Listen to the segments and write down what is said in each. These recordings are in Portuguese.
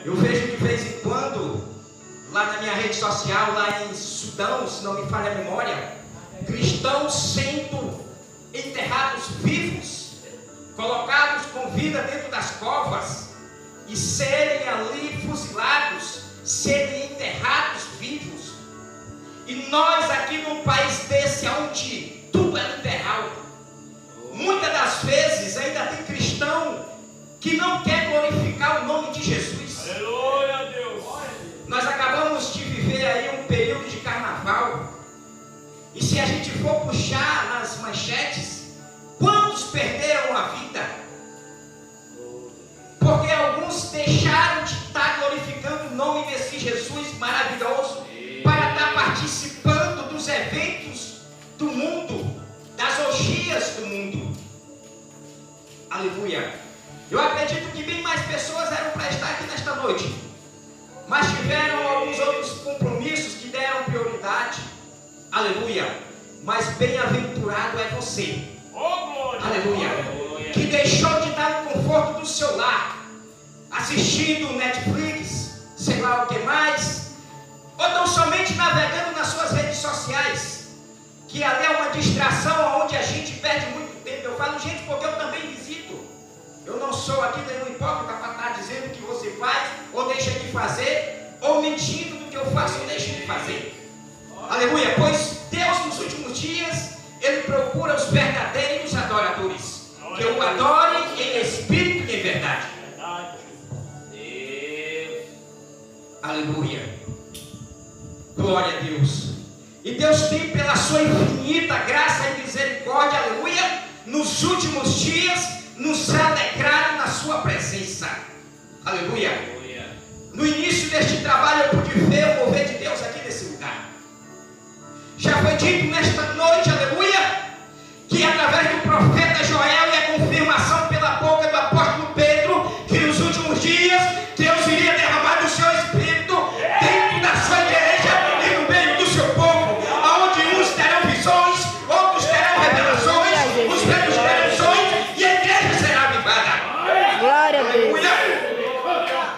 Eu vejo de vez em quando, lá na minha rede social, lá em Sudão, se não me falha a memória, cristãos sendo enterrados vivos, colocados com vida dentro das covas e serem ali fuzilados, serem enterrados vivos. E nós aqui num país desse, onde tudo é literal, muitas das vezes ainda tem cristão que não quer glorificar o nome de Jesus. Aleluia, Deus. Nós acabamos de viver aí um período de carnaval, e se a gente for puxar nas manchetes, quantos perderam a vida? Porque alguns deixaram de estar glorificando o nome desse Jesus maravilhoso para estar participando dos eventos do mundo, das orgias do mundo. Aleluia. Eu acredito que bem mais pessoas eram para estar aqui nesta noite, mas tiveram alguns outros compromissos que deram prioridade. Aleluia. Mas bem-aventurado é você. Aleluia. Que deixou de estar no conforto do seu lar, assistindo Netflix, sei lá o que mais, ou tão somente navegando nas suas redes sociais, que ali é uma distração onde a gente perde muito tempo. Eu falo, gente, porque eu também visito. Eu não sou aqui nenhum hipócrita para estar dizendo o que você faz ou deixa de fazer, ou mentindo do que eu faço ou deixo de fazer. Aleluia. Pois Deus nos últimos dias, Ele procura os verdadeiros adoradores, que o adorem em espírito e em verdade. Aleluia. Glória a Deus. E Deus tem, pela sua infinita graça e misericórdia, aleluia, nos últimos dias nos alegraram na sua presença. Aleluia. No início deste trabalho eu pude ver o mover de Deus aqui nesse lugar. Já foi dito nesta noite, aleluia, que através do profeta Joel e a confirmação pela boca do apóstolo Pedro, que nos últimos dias Deus iria derramar do seu Espírito dentro da sua igreja e no meio do seu povo, aonde uns terão visões, outros terão revelações, os velhos terão visões e a igreja será avivada. Glória a Deus.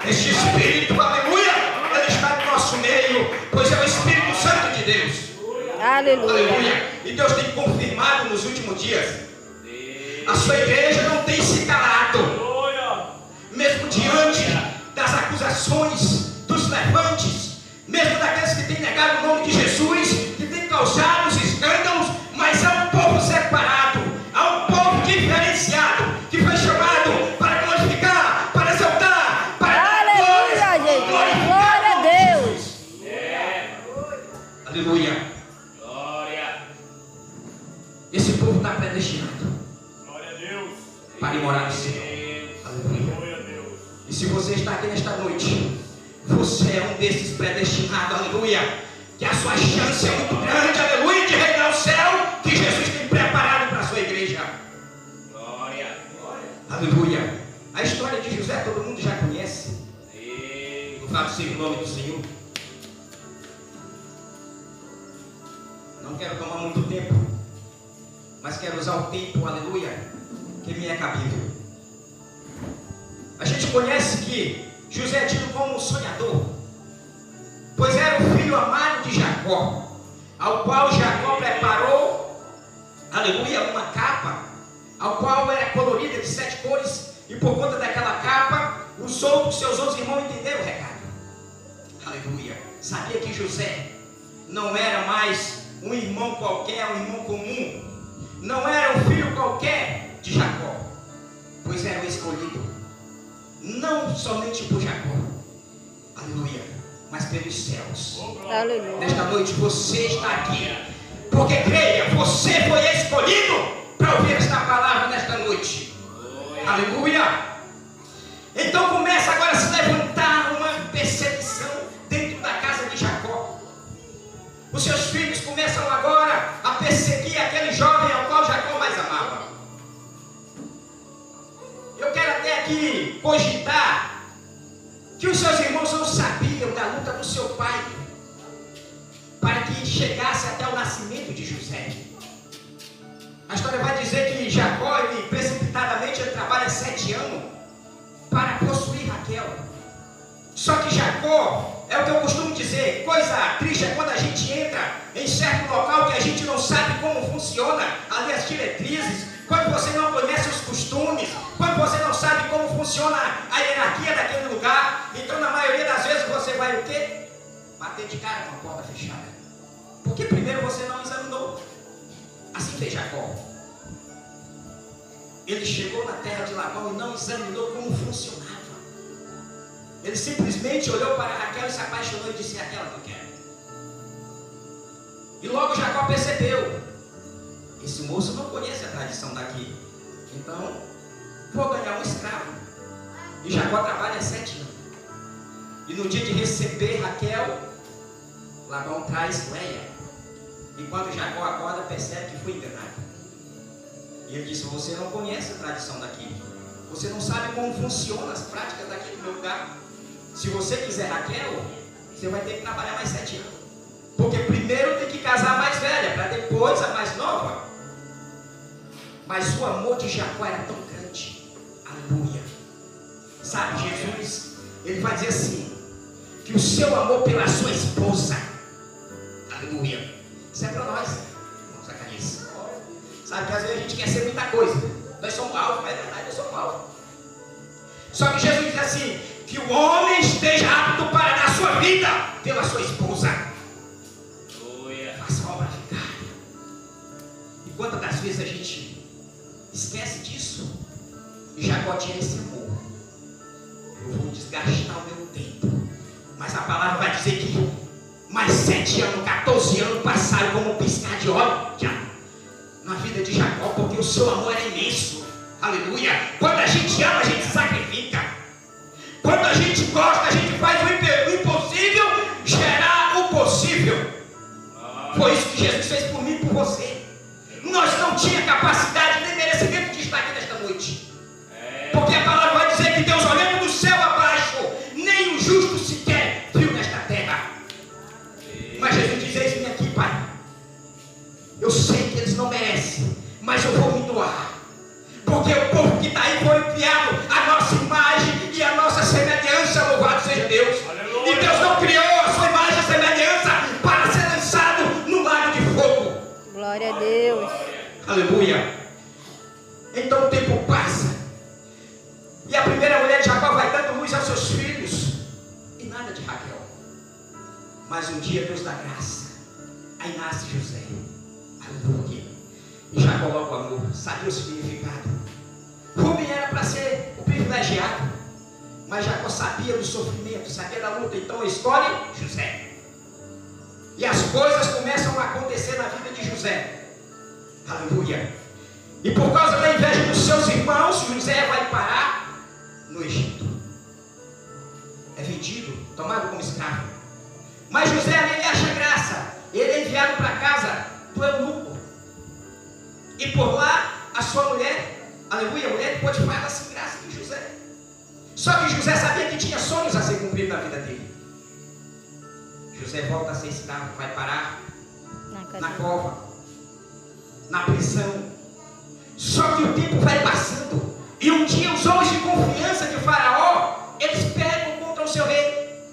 Este Espírito, aleluia, Ele está no nosso meio, pois é o Espírito Santo de Deus. Aleluia. Aleluia. E Deus tem confirmado nos últimos dias. A sua igreja não tem se calado, mesmo diante das acusações, dos levantes, mesmo daqueles que têm negado o nome de Jesus, que têm causado os escândalos, mas há um povo separado, há um povo diferenciado, que foi chamado para glorificar, para exaltar, para dar Aleluia, gente. Glória a Deus. Aleluia. Esse povo está predestinado para ir morar no céu. Aleluia. E se você está aqui nesta noite, você é um desses predestinados, aleluia, que a sua chance é muito grande, aleluia, de reinar o céu que Jesus tem preparado para a sua igreja. Glória. Aleluia. A história de José todo mundo já conhece. Louvado seja o nome do Senhor. Não quero tomar muito tempo, mas quero usar o tempo, aleluia, que me é cabível. A gente conhece que José é tido como um sonhador, pois era o filho amado de Jacó, ao qual Jacó preparou, aleluia, uma capa, ao qual era colorida de 7 cores, e por conta daquela capa, seus outros irmãos entenderam o recado. Aleluia. Sabia que José não era mais um irmão qualquer, um irmão comum, não era um filho qualquer de Jacó, pois era o escolhido, não somente por Jacó, aleluia, mas pelos céus. Aleluia. Nesta noite você está aqui, porque creia, você foi escolhido para ouvir esta palavra nesta noite. Aleluia. Então começa agora a se levantar uma perseguição dentro da casa de Jacó. Os seus filhos começam agora a perseguir aquele jovem ao qual Jacó mais amava. Eu quero até aqui cogitar que os seus irmãos não sabiam da luta do seu pai para que chegasse até o nascimento de José. A história vai dizer que Jacó, precipitadamente, ele trabalha 7 anos para possuir Raquel, Só que Jacó, é o que eu costumo dizer, coisa triste é quando a gente entra em certo local que a gente não sabe como funciona ali as diretrizes, quando você não conhece os costumes, quando você não sabe como funciona a hierarquia daquele lugar. Então na maioria das vezes você vai o quê? Bater de cara com a porta fechada, porque primeiro você não examinou. Assim fez Jacó. Ele chegou na terra de Labão e não examinou como funcionava. Ele simplesmente olhou para Raquel e se apaixonou e disse: é aquela que eu quero. E logo Jacó percebeu: esse moço não conhece a tradição daqui, então vou ganhar um escravo. E Jacó trabalha 7 anos. E no dia de receber Raquel, Labão traz Leia. E quando Jacó acorda, percebe que foi enganado. E ele disse: você não conhece a tradição daqui, você não sabe como funcionam as práticas daqui do meu lugar. Se você quiser Raquel, você vai ter que trabalhar mais 7 anos, porque primeiro tem que casar a mais velha, para depois a mais nova. Mas o amor de Jacó era tão grande, aleluia. Sabe, Jesus, ele vai dizer assim, que o seu amor pela sua esposa, aleluia, isso é para nós, irmão Zacarias. Sabe que às vezes a gente quer ser muita coisa, nós somos alvos, mas é verdade, nós somos alvos. Só que Jesus diz assim, que o homem esteja apto para dar sua vida pela sua esposa. Faça a obra vigária. E quantas das vezes a gente esquece disso? E Jacó tinha esse amor. Eu vou desgastar o meu tempo, mas a palavra vai dizer que mais 7 anos, 14 anos passaram como um piscar de olho na vida de Jacó, porque o seu amor era imenso. Aleluia. Quando a gente ama, a gente sacrifica. Quando a gente gosta, a gente faz o impossível gerar o possível. Foi isso que Jesus fez por mim e por você. Nós não tínhamos capacidade nem merecimento de estar aqui nesta noite, porque a palavra vai dizer que Deus, olhando do céu abaixo, nem o justo sequer viu nesta terra. Mas Jesus diz: eis-me aqui, Pai. Eu sei que eles não merecem, mas eu vou me doar, porque o povo que está aí foi criado a nossa imagem e a nossa semelhança. Louvado seja Deus. Aleluia. E Deus não criou a sua imagem e semelhança para ser lançado no lago de fogo. Glória a Deus. Aleluia. Então o tempo passa, e a primeira mulher de Jacó vai dando luz aos seus filhos, e nada de Raquel. Mas um dia Deus dá graça, aí nasce José. Aleluia. E Jacó logo amou, sabia o significado. Rubem era para ser o privilegiado, mas Jacó sabia do sofrimento, sabia da luta, então escolhe José. E as coisas começam a acontecer na vida de José. Aleluia. E por causa da inveja dos seus irmãos, José vai parar no Egito. É vendido, tomado como escravo. Mas José ali acha graça. Ele é enviado para casa do eunuco. E por lá, a sua mulher, aleluia, a mulher de Potifar, ela se engraça de José. Só que José sabia que tinha sonhos a ser cumpridos na vida dele. José volta a ser escravo, vai parar na cova, na prisão. Só que o tempo vai passando, e um dia os homens de confiança de Faraó, eles pegam contra o seu rei.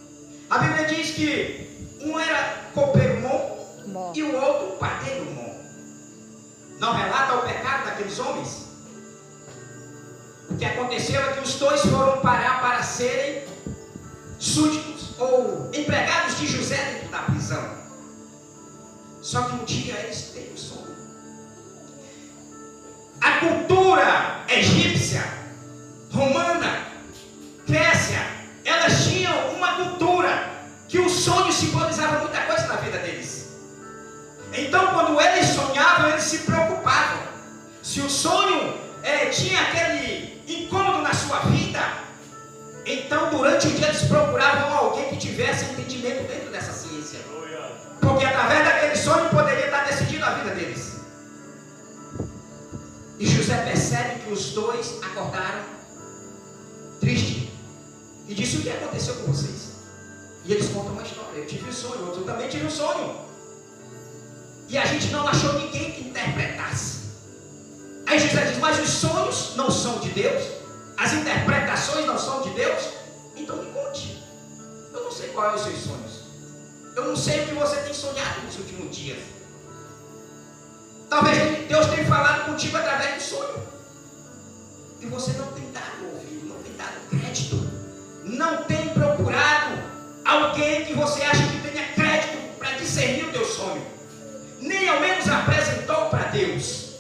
A Bíblia diz que um era copeiro Mom e o outro padeiro Mom. Não relata o pecado daqueles homens? O que aconteceu é que os dois foram parar para serem súditos ou empregados de José dentro da prisão. Só que um dia eles têm um sonho. A cultura egípcia, romana, Grécia, elas tinham uma cultura que o sonho simbolizava muita coisa na vida deles. Então quando eles sonhavam, eles se preocupavam. Se o sonho tinha aquele incômodo na sua vida, então durante o dia eles procuravam alguém que tivesse entendimento dentro dessa ciência, porque através daquele sonho poderia estar decidindo a vida deles. E José percebe que os dois acordaram triste e disse: o que aconteceu com vocês? E eles contam uma história: eu tive um sonho, outro também tive um sonho, e a gente não achou ninguém que interpretasse. Aí José diz: mas os sonhos não são de Deus? As interpretações não são de Deus? Então me conte. qual é os seus sonhos. Eu não sei o que você tem sonhado nos últimos dias. Talvez Deus tenha falado contigo através do sonho. E você não tem dado ouvido, não tem dado crédito. Não tem procurado alguém que você acha que tenha crédito para discernir o teu sonho. Nem ao menos apresentou para Deus.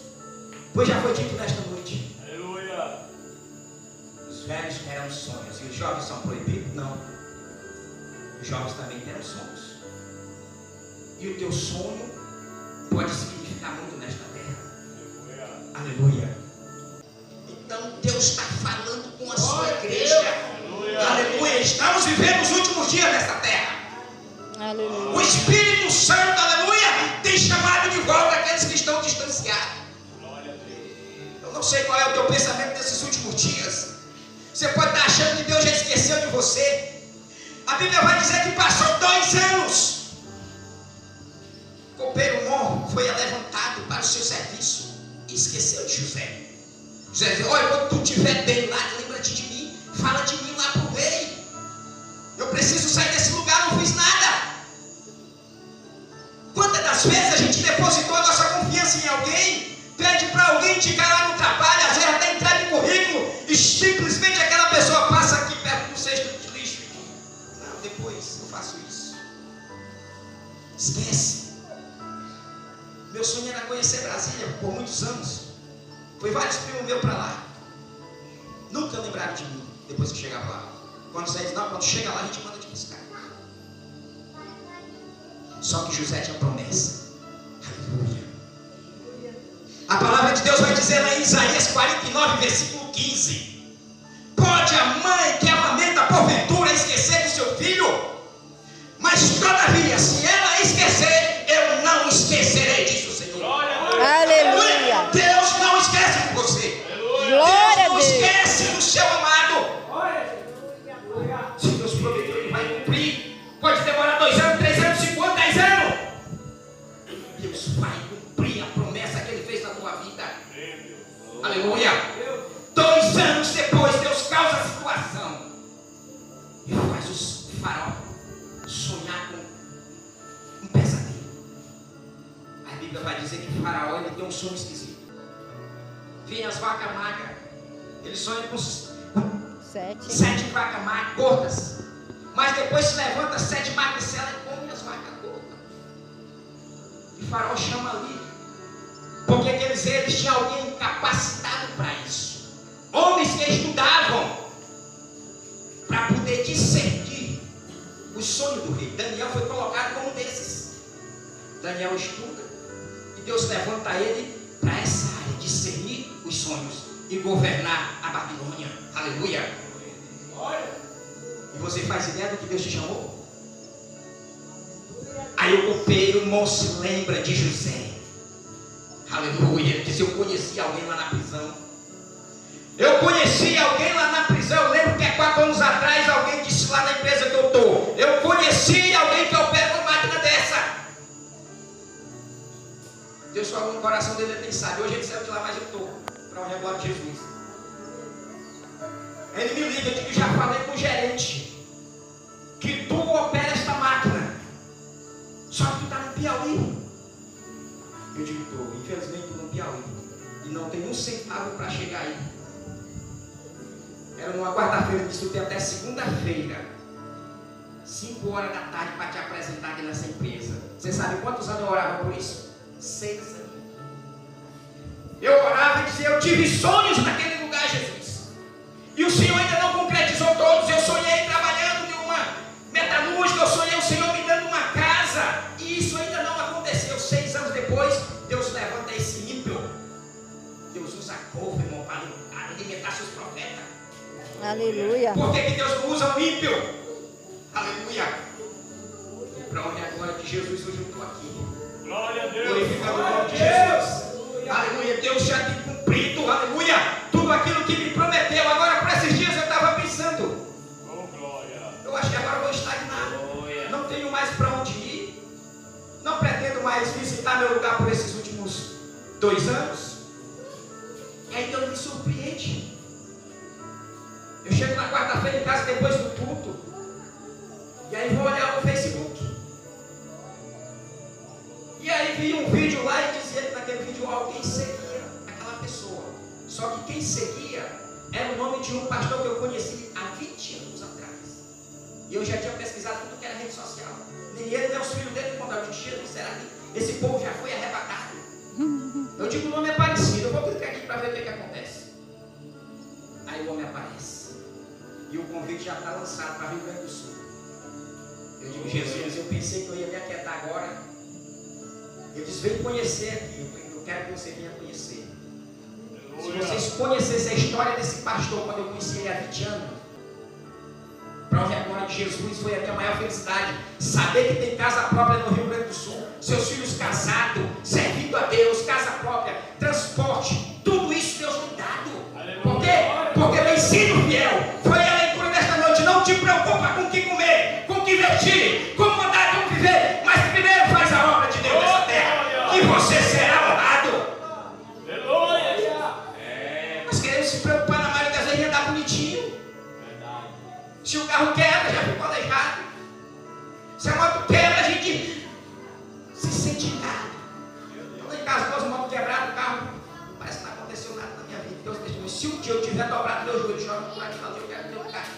Pois já foi dito nesta noite. Aleluia. Os velhos terão sonhos. E os jovens são proibidos? Não. Os jovens também terão sonhos. E o teu sonho pode significar muito nesta terra. Aleluia. Então Deus está falando com a sua igreja. Aleluia. Estamos vivendo os últimos dias desta terra. Aleluia. O Espírito Santo, aleluia, tem chamado de volta aqueles que estão distanciados. Eu não sei qual é o teu pensamento nesses últimos dias. Você pode estar achando que Deus já esqueceu de você. A Bíblia vai dizer que passou 2 anos. O copeiro Mor foi levantado para o seu serviço e esqueceu de José. José disse: olha, quando tu estiver bem lá, lembra-te de mim, fala de mim lá para o rei. Eu preciso sair desse lugar, não fiz nada. Quantas das vezes a gente depositou a nossa confiança em alguém, pede para alguém indicar lá no trabalho, às vezes até entrar de currículo, e simplesmente aquela pessoa passa aqui perto do cesto de lixo. Não, depois eu faço isso. Esquece. Meu sonho era conhecer Brasília por muitos anos. Foi vários primos meus para lá. Nunca lembraram de mim depois que chegava lá. Quando chega lá, a gente manda te buscar. Só que José tinha promessa. Aleluia. A palavra de Deus vai dizer lá em Isaías 49, versículo 15: pode a mãe que amamenta porventura esquecer do seu filho? Mas todavia, se ela esquecer, eu não esquecerei disso, Senhor. Aleluia. Deus não esquece de você. Glória a Deus não Deus. esquece do seu amado. Se Deus prometeu, Ele vai cumprir. Pode demorar 2 anos, 3 anos, 5 anos, 10 anos. Deus vai cumprir a promessa que Ele fez na tua vida. Aleluia. 2 anos depois, Deus causa a situação e faz o faraó sonhar com um pesadelo. A Bíblia vai dizer que o faraó ele tem um sonho esquisito. Vem as vacas magras. Ele sonha com 7 vacas magras gordas. Mas depois se levanta 7 magricelas e come as vacas gordas. E o faraó chama ali. Porque quer dizer, eles tinham alguém capacitado para isso. Homens que estudavam para poder discernir o sonho do rei. Daniel foi colocado como um desses. Daniel estuda e Deus levanta ele para essa área, discernir os sonhos e governar a Babilônia. Aleluia. E você faz ideia do que Deus te chamou? Aí o copeiro não se lembra de José. Aleluia. Ele disse: eu conheci alguém lá na prisão. Eu conheci alguém lá na prisão. Eu lembro que há 4 anos atrás alguém disse lá na empresa que eu estou: eu conheci alguém que opera uma máquina dessa. Deus falou no coração dele, ele nem sabe. Hoje ele saiu de lá, mas eu estou para o rebanho de Jesus. Ele me liga, eu digo: já falei com o gerente que tu opera esta máquina, só que tu está no Piauí. Eu digo: estou, infelizmente no Piauí, e não tem 1 centavo para chegar aí. Era numa quarta-feira, eu disse: tu tem até segunda-feira, 5 horas da tarde, para te apresentar aqui nessa empresa. Você sabe quantos anos eu orava por isso? 6 anos. Eu orava e dizia: eu tive sonhos naquele lugar, Jesus. E o Senhor ainda não concretizou todos. Eu sonhei trabalhando em uma metalúrgica, eu sonhei o Senhor me dando uma casa. E isso ainda não aconteceu. 6 anos depois, Deus levanta esse ímpio. Deus usa couve, irmão, para alimentar seus profetas. Aleluia. Por que Deus não usa o ímpio? Aleluia. Para onde a glória de Jesus hoje eu estou aqui. Glória a Deus. Glorificando o nome de Jesus. Aleluia. Deus já tem cumprido, aleluia, tudo aquilo que me prometeu. Agora, para esses dias eu estava pensando: eu acho que agora eu vou estagnar. Não tenho mais para onde ir. Não pretendo mais visitar meu lugar por esses últimos 2 anos. E aí Deus me surpreende. Eu chego na quarta-feira em casa depois do culto. E aí vou olhar em seguia era o nome de um pastor que eu conheci há 20 anos atrás. E eu já tinha pesquisado tudo que era rede social. Nem ele, nem os filhos dele contavam de Jesus. Será que esse povo já foi arrebatado? Eu digo, o nome é parecido. Eu vou clicar aqui para ver o que acontece. Aí o homem aparece. E o convite já está lançado para Rio Grande do Sul. Eu digo, Jesus, eu pensei que eu ia me aquietar agora. Eu disse, vem conhecer aqui. Eu quero que você venha conhecer. Se vocês conhecessem a história desse pastor, quando eu conheci ele há 20 anos, prove a glória de Jesus, foi a minha maior felicidade. Saber que tem casa própria no Rio Grande do Sul, seus filhos casados, servindo a Deus, casa própria, transporte, tudo isso Deus me dado. Por quê? Porque meu ensino fiel foi a leitura desta noite. Não te preocupa com o que comer, com o que vestir, como andar, como viver, mas primeiro faz a obra de Deus nessa terra, que você será honrado. Nós queremos se preocupar na maioria das vezes em andar bonitinho. Se o carro quebra, já ficou aleijado. Se a moto quebra, a gente se sente errado. Estou em casa, duas motos quebradas, o carro parece que não aconteceu nada na minha vida. Deus deixa. Se um dia eu tiver dobrado meu joelho, joga por aqui, eu quero ter um carro.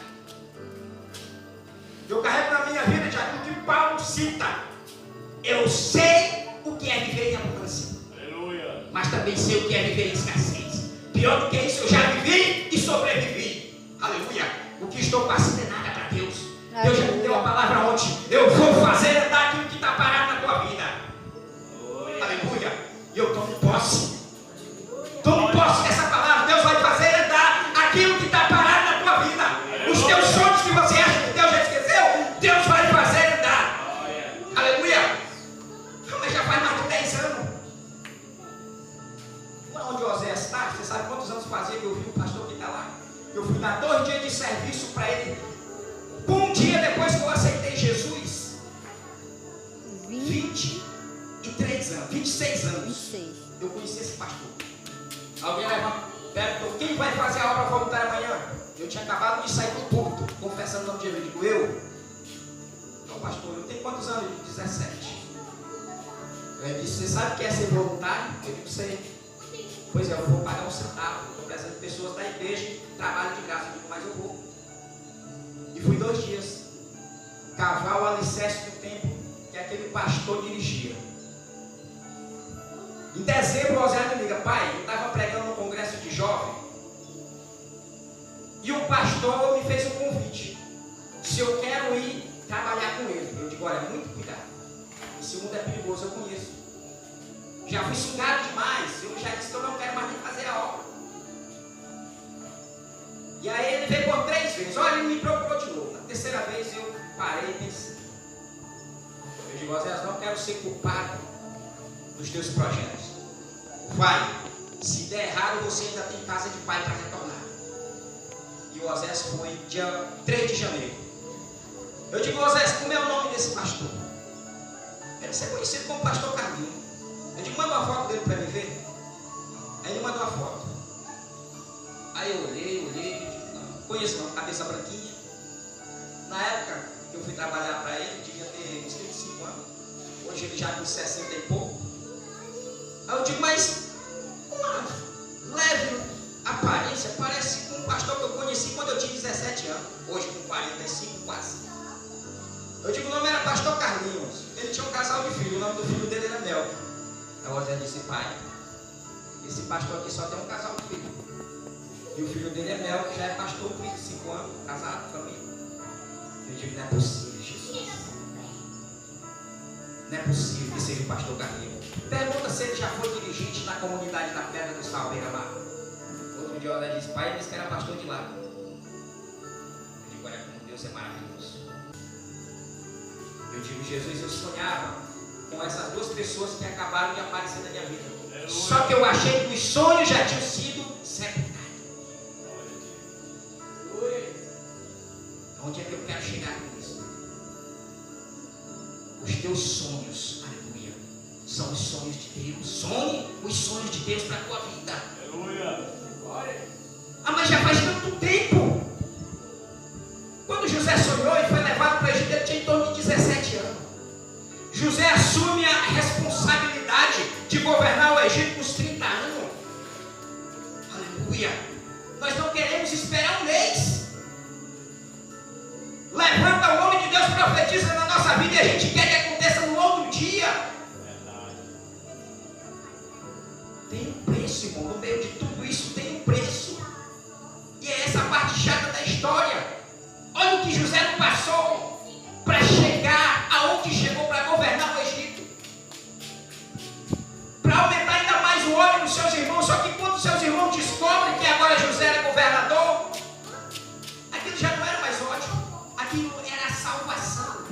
Eu carrego na minha vida de aquilo que Paulo cita. Eu sei o que é viver em abundância. Aleluia. Mas também sei o que é viver em escassez. Pior do que isso, eu já vivi e sobrevivi. Aleluia. O que estou passando é nada para Deus. Deus já me deu a palavra ontem. Eu vou fazer andar aquilo que está parado na tua vida. Aleluia. E eu tomo posse. Tomo posse dessa palavra. Deus vai fazer andar aquilo que está parado na tua vida. Os teus sonhos que você acha que Deus já esqueceu, Deus vai fazer andar. Aleluia. Mas já faz mais de 10 anos. Lá onde Oséias está, você sabe quantos anos fazia que eu vi o pastor que está lá? Eu fui dar 2 dias de serviço para ele. Um dia depois que eu aceitei Jesus, 23 anos, 26 anos, 26. eu conheci esse pastor. Alguém levanta, perguntou, quem vai fazer a obra voluntária amanhã? Eu tinha acabado de sair do púlpito, confessando o nome de Jesus. Eu digo, eu? Não, pastor, eu tenho quantos anos? Eu digo, 17. Ele disse, você sabe o que é ser voluntário? Eu digo, sei. Pois é, eu vou pagar um centavo. Estou precisando de pessoas da igreja, trabalho de graça. Eu digo, mas eu vou. E fui 2 dias cavar o alicerce do templo que aquele pastor dirigia. Em dezembro, o Oséias me liga, pai, eu estava pregando no congresso de jovem e o pastor me fez um convite. Se eu quero ir trabalhar com ele. Eu digo, olha, muito cuidado. Esse mundo é perigoso, eu conheço. Já fui sugado demais. Eu já disse que eu não quero mais nem fazer a obra. E aí ele veio por 3 vezes. Olha, ele me procurou de novo. Na terceira vez eu parei e pensei. Eu digo, Oséias, não quero ser culpado dos teus projetos. Vai. Se der errado, você ainda tem casa de pai para retornar. E o Oséias foi dia 3 de janeiro. Eu digo, Oséias, como é o nome desse pastor? Ele ser conhecido como Pastor Carlinhos. Eu digo, manda uma foto dele para me ver. Aí ele mandou uma foto. Aí eu olhei, digo, não conheço não, cabeça branquinha. Na época que eu fui trabalhar para ele, devia ter uns 35 anos. Hoje ele já com 60 e pouco. Aí eu digo, mas uma leve aparência, parece com um pastor que eu conheci quando eu tinha 17 anos. Hoje com 45 quase. Eu digo, o nome era Pastor Carlinhos. Ele tinha um casal de filhos, o nome do filho dele era Melvin. Aí o Oséias disse, pai, esse pastor aqui só tem um casal de filhos. E o filho dele é Mel, que já é pastor, 35 anos, casado, família. Eu digo, não é possível, Jesus. Não é possível que seja o pastor Carlinhos. Pergunta se ele já foi dirigente na comunidade da Pedra do Sal, Beira-Mar. Outro dia o Oséias disse, pai, ele disse que era pastor de lá. Eu digo, olha como Deus é maravilhoso. Eu digo, Jesus, eu sonhava com essas 2 pessoas que acabaram de aparecer na minha vida. Só que eu achei que os sonhos já tinham sido sepultados. Onde é que eu quero chegar com isso? Os teus sonhos, aleluia, são os sonhos de Deus. Sonhe os sonhos de Deus para a tua vida. Aleluia. Ah, mas já faz tanto tempo. Quando José sonhou e foi levado para o Egito, ele tinha em torno de 17 anos. José assume a responsabilidade de governar o Egito com os 30 anos. Aleluia. Aleluia. Nós não queremos esperar um mês. Levanta o homem de Deus, profetiza na nossa vida e a gente quer que aconteça no outro dia. Tem um preço, irmão. No meio de tudo isso tem um preço. E é essa parte chata da história. Olha o que José não passou para chegar aonde chegou, para governar o Egito, para aumentar ainda mais o ódio dos seus irmãos. Só que quando seus irmãos descobrem que agora José era governador, aquilo já não era mais ódio, aquilo era a salvação.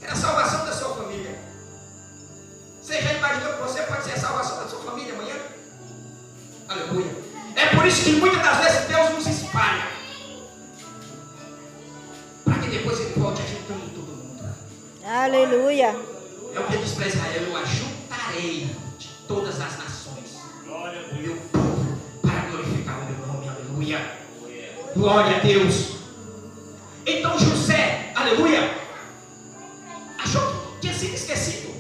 Era a salvação da sua família. Você já imaginou que você pode ser a salvação da sua família amanhã? Aleluia. É por isso que muitas das vezes Deus nos espalha, para que depois Ele volte ajuntando todo mundo. Aleluia. É o que Ele diz para Israel: eu ajuntarei de todas as nações o meu povo para glorificar o meu nome. Aleluia. Glória a Deus. Então José, aleluia, achou que tinha sido esquecido.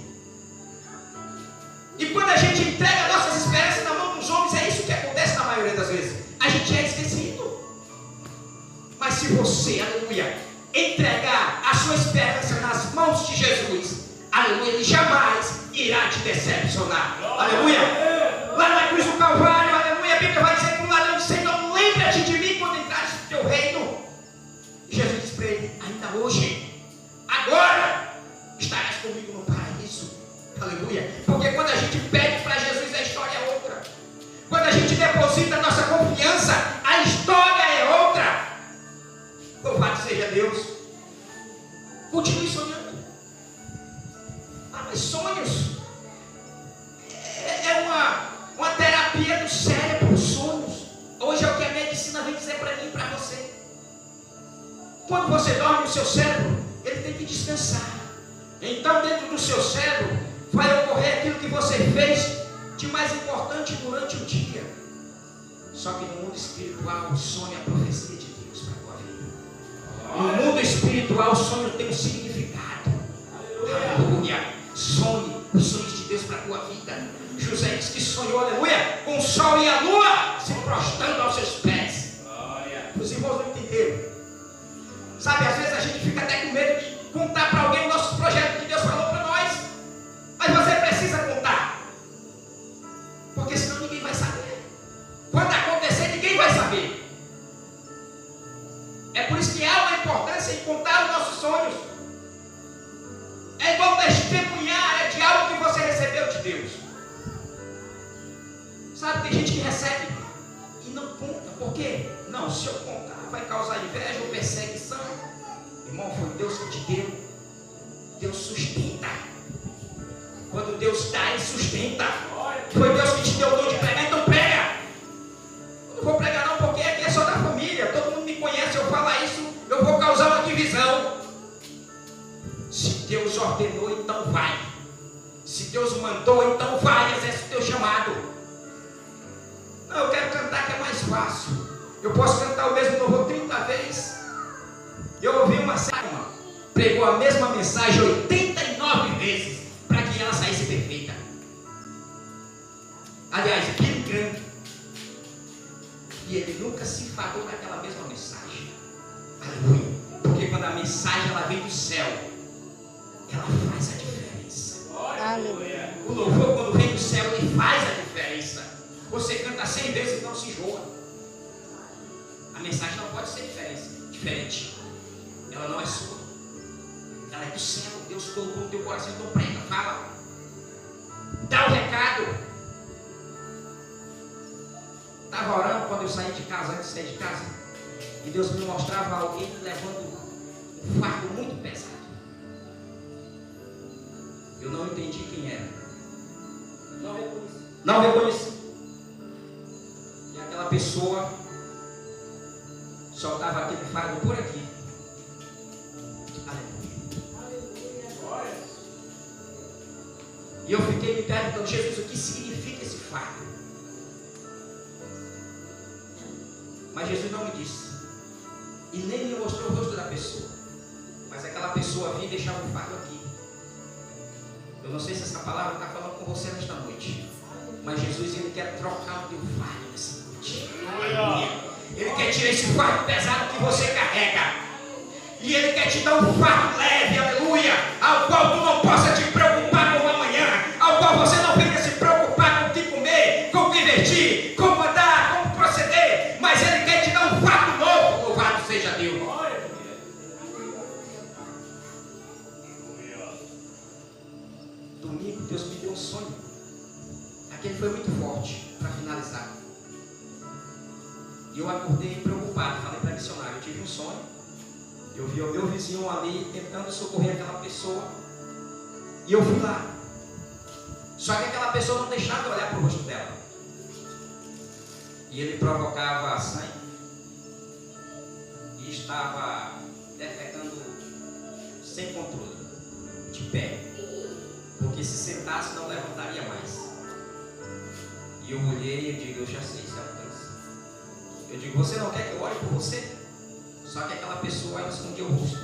E quando a gente entrega nossas esperanças na mão dos homens, é isso que acontece na maioria das vezes. A gente é esquecido. Mas se você, aleluia, entregar a sua esperança nas mãos de Jesus, aleluia, Ele jamais irá te decepcionar. Aleluia. Lá na cruz do Calvário, aleluia, a Bíblia vai dizer que o ladrão disse: Senhor, lembra-te de mim quando entraste no teu reino. E Jesus disse para ele: ainda hoje, agora, estarás comigo no paraíso. Aleluia. Porque quando a gente pede para Jesus, a história é outra. Quando a gente deposita a nossa confiança, a história é outra. Louvado seja Deus. Continue sonhando. Mas sonhos é uma terapia do cérebro. Sonhos hoje é o que a medicina vem dizer para mim e para você. Quando você dorme, o seu cérebro, ele tem que descansar. Então dentro do seu cérebro vai ocorrer aquilo que você fez de mais importante durante o dia. Só que no mundo espiritual, o sonho é a profecia de Deus para a tua vida. No mundo espiritual, o sonho tem um significado. Aleluia. Sonhe os sonhos de Deus para a tua vida. José diz que sonhou, aleluia, com o sol e a lua se prostrando aos seus pés. Os irmãos não entenderam. Sabe, às vezes a gente fica até com medo de contar para alguém o nosso projeto que Deus falou para nós. Mas você precisa contar, porque senão ninguém vai saber. Quando acontecer, ninguém vai saber. É por isso que há uma importância em contar os nossos sonhos. É igual testemunhar de algo que você recebeu de Deus. Sabe, tem gente que recebe e não conta. Por quê? Não, se eu contar vai causar inveja ou perseguição. Irmão, foi Deus que te deu. Deus sustenta. Quando Deus dá, Ele sustenta. Foi Deus que te deu o dom de pregar, então prega. Eu não vou pregar não, porque aqui é só da família. Todo mundo me conhece, eu falar isso, eu vou causar uma divisão. Se Deus ordenou, então vai. Se Deus mandou, então vai, exerce o teu chamado. Não, eu quero cantar que é mais fácil. Eu posso cantar o mesmo louvor 30 vezes. Eu ouvi uma irmã, pregou a mesma mensagem 89 vezes, para que ela saísse perfeita. Aliás, Billy Graham, e ele nunca se enfadou daquela mesma mensagem. Aleluia. Porque quando a mensagem ela vem do céu, ela faz a diferença. Aleluia. O louvor, quando vem do céu, ele faz a diferença. Você canta 100 vezes e não se enjoa. A mensagem não pode ser diferente. Ela não é sua. Ela é do céu. Deus colocou no teu coração. Então prega, fala. Dá o recado. Estava orando quando eu saí de casa, antes de sair de casa. E Deus me mostrava alguém levando um fardo muito pesado. Eu não entendi quem era. Não reconheci. E aquela pessoa soltava aquele fardo por aqui. Aleluia. E eu fiquei me perguntando: Jesus, o que significa esse fardo? Mas Jesus não me disse. E nem me mostrou o rosto da pessoa. Mas aquela pessoa vinha e deixava o fardo aqui. Eu não sei se essa palavra está falando com você nesta noite. Mas Jesus, Ele quer trocar o teu fardo nessa noite. forte. Aleluia. Ele quer tirar esse fardo pesado que você carrega. E Ele quer te dar um fardo leve, aleluia, ao qual tu não possa te preocupar com o amanhã, ao qual você não venha se preocupar com o que comer, com o que vestir, como andar, como proceder, mas Ele quer te dar um fardo novo. Louvado seja Deus. Domingo Deus me deu um sonho. Aquele foi muito forte para finalizar. E eu acordei preocupado, falei para a missionária, eu tive um sonho. Eu vi o meu vizinho ali tentando socorrer aquela pessoa. E eu fui lá. Só que aquela pessoa não deixava de olhar para o rosto dela. E ele provocava sangue. E estava defecando sem controle, de pé. Porque se sentasse não levantaria mais. E eu olhei e digo, eu já sei, isso é uma coisa. Eu digo, você não quer que eu ore por você? Só que aquela pessoa aí escondia o rosto.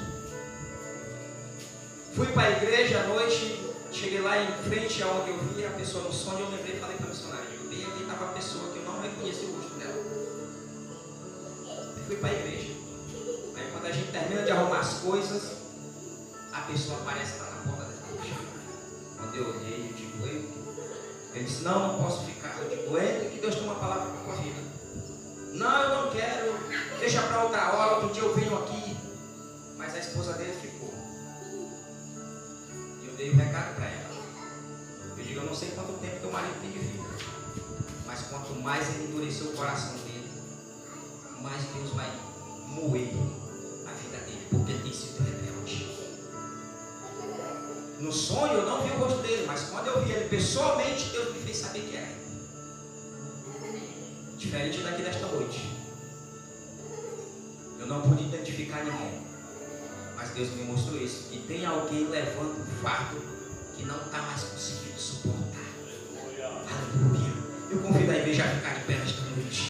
Fui para a igreja à noite, cheguei lá em frente aonde eu vi a pessoa no sonho, eu lembrei e falei para a missionária, eu vi aqui estava a pessoa que eu não reconheci o rosto dela. Eu fui para a igreja. Aí quando a gente termina de arrumar as coisas, a pessoa aparece lá na porta da igreja. Quando eu olhei, eu digo, ele disse, não posso ficar. Eu digo, entra que Deus tem uma palavra para a tua vida. Não, eu não quero, deixa para outra hora, outro dia eu venho aqui. Mas a esposa dele ficou. E eu dei o recado para ela. Eu digo, eu não sei quanto tempo teu marido tem de vida, mas quanto mais ele endurecer o coração dele, mais Deus vai moer a vida dele, porque ele tem sido rebelde. No sonho eu não vi o rosto dele, mas quando eu vi ele pessoalmente, Deus me fez saber que era ele. Diferente daqui desta noite. Eu não pude identificar ninguém. Mas Deus me mostrou isso. E tem alguém levando um fardo que não está mais conseguindo suportar. Aleluia. Eu convido a igreja a ficar de pé nesta noite.